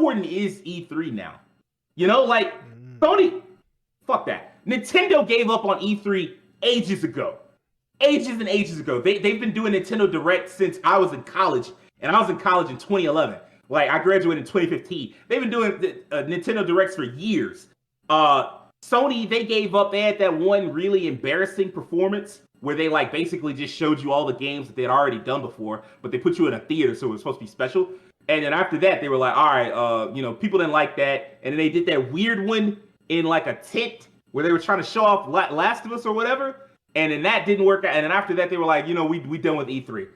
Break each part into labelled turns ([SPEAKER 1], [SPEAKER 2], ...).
[SPEAKER 1] important is E3 now? You know, like Sony, fuck that. Nintendo gave up on E3 ages ago. Ages and ages ago. They've been doing Nintendo Direct since I was in college, and I was in college in 2011. Like, I graduated in 2015. They've been doing Nintendo Directs for years. Sony, they gave up. They had that one really embarrassing performance where they like basically just showed you all the games that they had already done before, but they put you in a theater, so it was supposed to be special. And then after that, they were like, all right, people didn't like that. And then they did that weird one in like a tent where they were trying to show off Last of Us or whatever. And then that didn't work out. And then after that, they were like, we done with E3.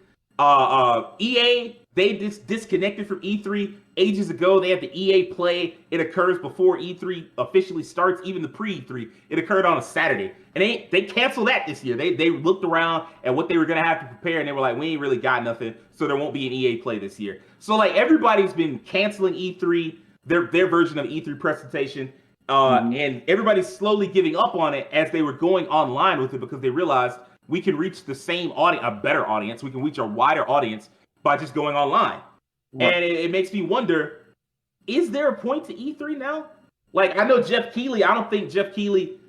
[SPEAKER 1] EA, they disconnected from E3 ages ago. They had the EA Play. It occurs before E3 officially starts, even the pre-E3. It occurred on a Saturday. And they canceled that this year. They looked around at what they were going to have to prepare, and they were like, we ain't really got nothing, so there won't be an EA Play this year. So, like, everybody's been canceling E3, their version of E3 presentation, and everybody's slowly giving up on it as they were going online with it because they realized we can reach the same audience, a better audience. We can reach a wider audience by just going online. Right. And it makes me wonder, is there a point to E3 now? Like, I know Jeff Keighley, I don't think Jeff Keighley,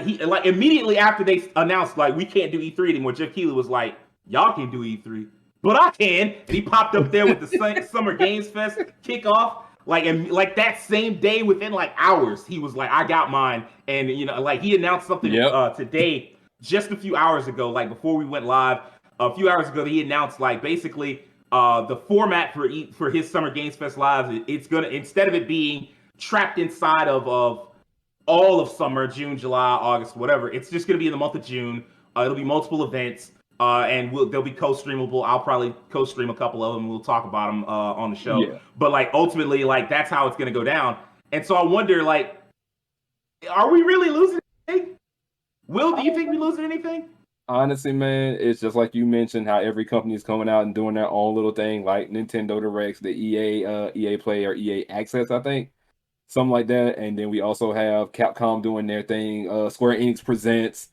[SPEAKER 1] he like immediately after they announced like we can't do E3 anymore, Jeff Keighley was like, y'all can do E3, but I can. And he popped up there with the Summer Games Fest kickoff. Like that same day, within like hours, he was like, I got mine. And like he announced something today, just a few hours ago, like before we went live, a few hours ago, he announced like basically the format for his Summer Games Fest Live. It's gonna, instead of it being trapped inside of all of summer, June, July, August, whatever, it's just gonna be in the month of June. It'll be multiple events, and they'll be co-streamable. I'll probably co-stream a couple of them. We'll talk about them on the show. Yeah. But like ultimately, like that's how it's gonna go down. And so I wonder, like, are we really losing anything? Will, do you think we're losing anything?
[SPEAKER 2] Honestly, man, it's just like you mentioned, how every company is coming out and doing their own little thing, like Nintendo Directs, the EA Play or EA Access, I think, something like that. And then we also have Capcom doing their thing, Square Enix Presents.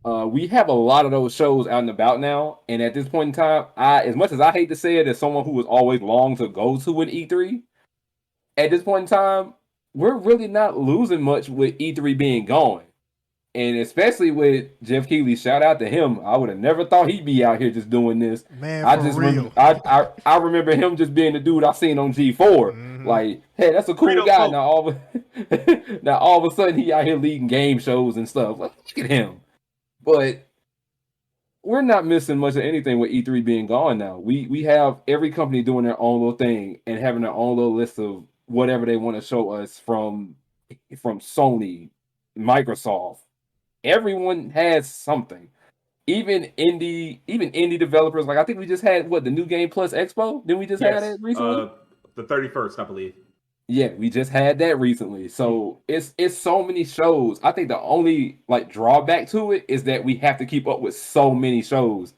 [SPEAKER 2] We have a lot of those shows out and about now, and at this point in time, as much as I hate to say it, as someone who was always longed to go to an E3, at this point in time, we're really not losing much with E3 being gone. And especially with Jeff Keighley, shout out to him. I would have never thought he'd be out here just doing this.
[SPEAKER 3] Man,
[SPEAKER 2] I just
[SPEAKER 3] real.
[SPEAKER 2] I remember him just being the dude I seen on G4. Mm-hmm. Like, hey, that's a cool guy. Now all of a sudden he out here leading game shows and stuff. Like, look at him. But we're not missing much of anything with E3 being gone now. We have every company doing their own little thing and having their own little list of whatever they want to show us from Sony, Microsoft. Everyone has something. Even indie developers. Like I think we just had the New Game Plus Expo? Didn't we just have that recently?
[SPEAKER 1] The 31st, I believe.
[SPEAKER 2] Yeah, we just had that recently. So it's so many shows. I think the only drawback to it is that we have to keep up with so many shows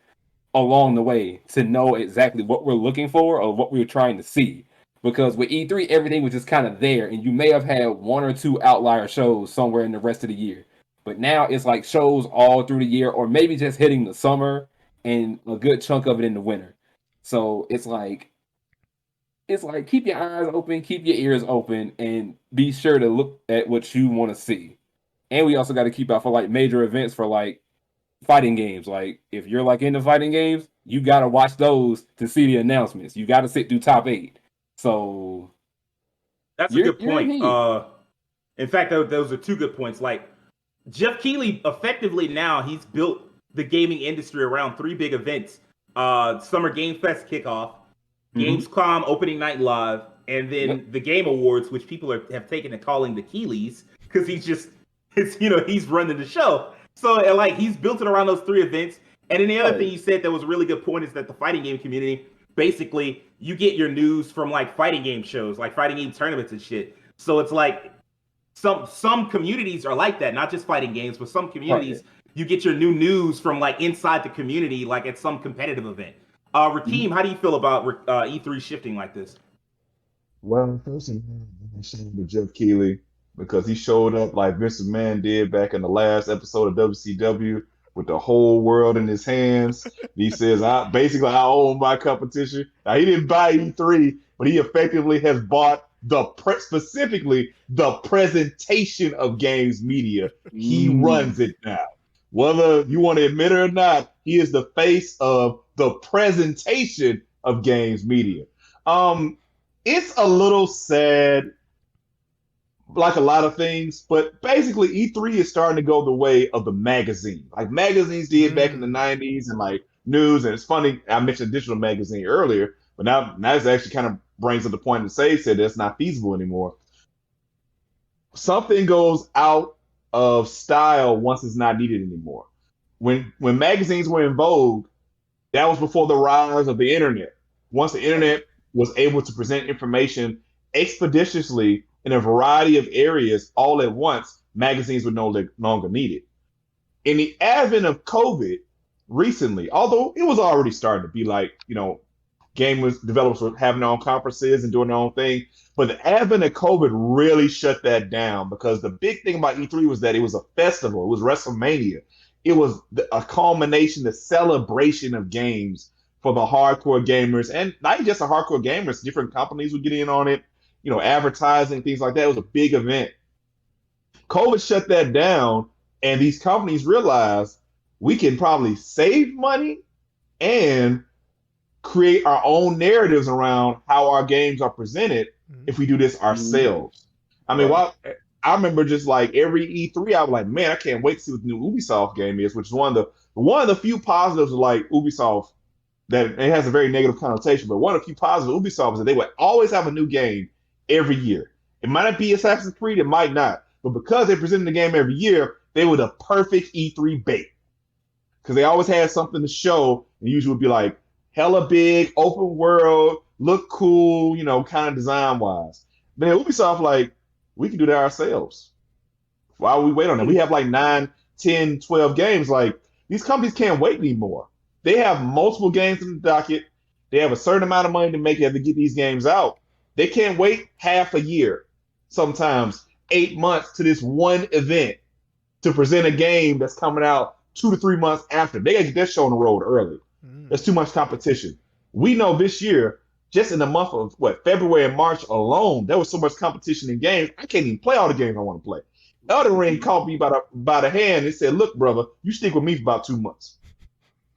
[SPEAKER 2] along the way to know exactly what we're looking for or what we're trying to see. Because with E3, everything was just kind of there, and you may have had one or two outlier shows somewhere in the rest of the year. But now it's like shows all through the year, or maybe just hitting the summer and a good chunk of it in the winter. So it's like keep your eyes open, keep your ears open, and be sure to look at what you want to see. And we also got to keep out for major events for fighting games. Like if you're into fighting games, you got to watch those to see the announcements. You got to sit through top 8. So
[SPEAKER 1] that's a good point. In fact, those are two good points. Like Jeff Keighley, effectively now, he's built the gaming industry around 3 big events. Summer Game Fest kickoff, Gamescom opening night live, and then the Game Awards, which people have taken to calling the Keighleys, because he's running the show. So he's built it around those 3 events. And then the other thing you said that was a really good point is that the fighting game community, basically, you get your news from fighting game shows, fighting game tournaments and shit. So it's some communities are like that, not just fighting games, but some communities you get your new news from inside the community, at some competitive event. Rakeem, how do you feel about E3 shifting like this?
[SPEAKER 4] Well, first of all, I'm ashamed of Jeff Keighley because he showed up like Vince McMahon did back in the last episode of WCW with the whole world in his hands. He says, I own my competition. Now, he didn't buy E3, but he effectively has bought specifically the presentation of games media. He runs it now. Whether you want to admit it or not, he is the face of the presentation of games media. It's a little sad, like a lot of things, but basically E3 is starting to go the way of the magazine. Like magazines did back in the 90s and like news. And it's funny, I mentioned digital magazine earlier, but now it actually kind of brings up the point that Sage said that's not feasible anymore. Something goes out of style once it's not needed anymore. When magazines were in vogue, that was before the rise of the internet. Once the internet was able to present information expeditiously in a variety of areas all at once, magazines were no longer needed. In the advent of COVID recently, although it was already starting to be like, gamers, developers were having their own conferences and doing their own thing. But the advent of COVID really shut that down because the big thing about E3 was that it was a festival. It was WrestleMania. It was a culmination, the celebration of games for the hardcore gamers. And not just the hardcore gamers, different companies would get in on it, advertising, things like that. It was a big event. COVID shut that down, and these companies realized we can probably save money and create our own narratives around how our games are presented if we do this ourselves. I mean, I remember just like every E3, I was like, man, I can't wait to see what the new Ubisoft game is, which is one of the few positives of like Ubisoft that it has a very negative connotation, but one of the few positives of Ubisoft is that they would always have a new game every year. It might not be Assassin's Creed, it might not, but because they presented the game every year, they were the perfect E3 bait because they always had something to show, and usually would be like hella big, open world, look cool, kind of design wise. But then Ubisoft, like, we can do that ourselves. Why would we wait on that? We have like 9, 10, 12 games. Like, these companies can't wait anymore. They have multiple games in the docket. They have a certain amount of money to make it to get these games out. They can't wait half a year, sometimes 8 months to this one event to present a game that's coming out 2 to 3 months after. They got to get that show on the road early. There's too much competition. We know this year, just in the month of February and March alone, there was so much competition in games. I can't even play all the games I want to play. Elden Ring caught me by the hand and said, "Look, brother, you stick with me for about 2 months.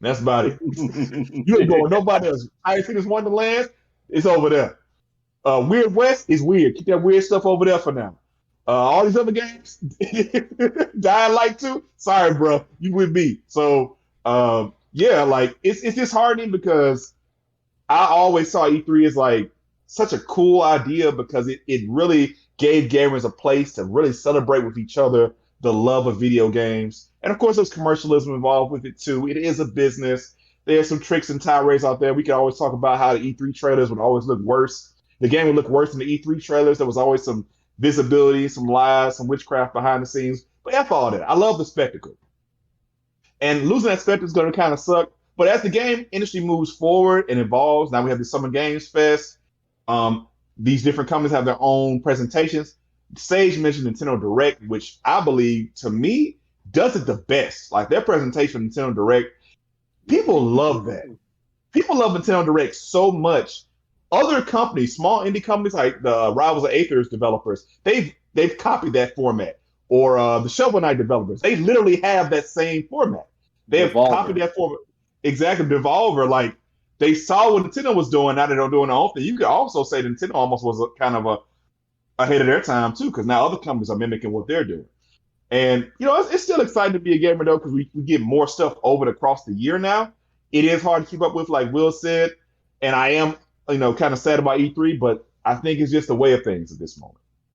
[SPEAKER 4] That's about it. You ain't going with nobody else. I Finished Wonderland, it's over there. Weird West is weird. Keep that weird stuff over there for now. All these other games, Dying Light 2, sorry, bro, you with me." So, yeah, like it's disheartening because I always saw E3 as like such a cool idea because it really gave gamers a place to really celebrate with each other the love of video games. And of course, there's commercialism involved with it too. It is a business. There's some tricks and tirades out there. We can always talk about how the E3 trailers would always look worse. The game would look worse than the E3 trailers. There was always some visibility, some lies, some witchcraft behind the scenes. But F all that. I love the spectacle. And losing that spectacle is going to kind of suck. But as the game industry moves forward and evolves, now we have the Summer Games Fest. These different companies have their own presentations. Sage mentioned Nintendo Direct, which I believe, to me, does it the best. Like their presentation of Nintendo Direct, people love that. People love Nintendo Direct so much. Other companies, small indie companies like the Rivals of Aethers developers, they've copied that format. Or the Shovel Knight developers, they literally have that same format. They have copied that format. Exactly, Devolver, like they saw what Nintendo was doing, now they're doing their own thing. You could also say Nintendo almost was kind of ahead of their time too, because now other companies are mimicking what they're doing. And it's still exciting to be a gamer though, because we get more stuff across the year now. It is hard to keep up with, like Will said, and I am kind of sad about E3, but I think it's just the way of things at this moment.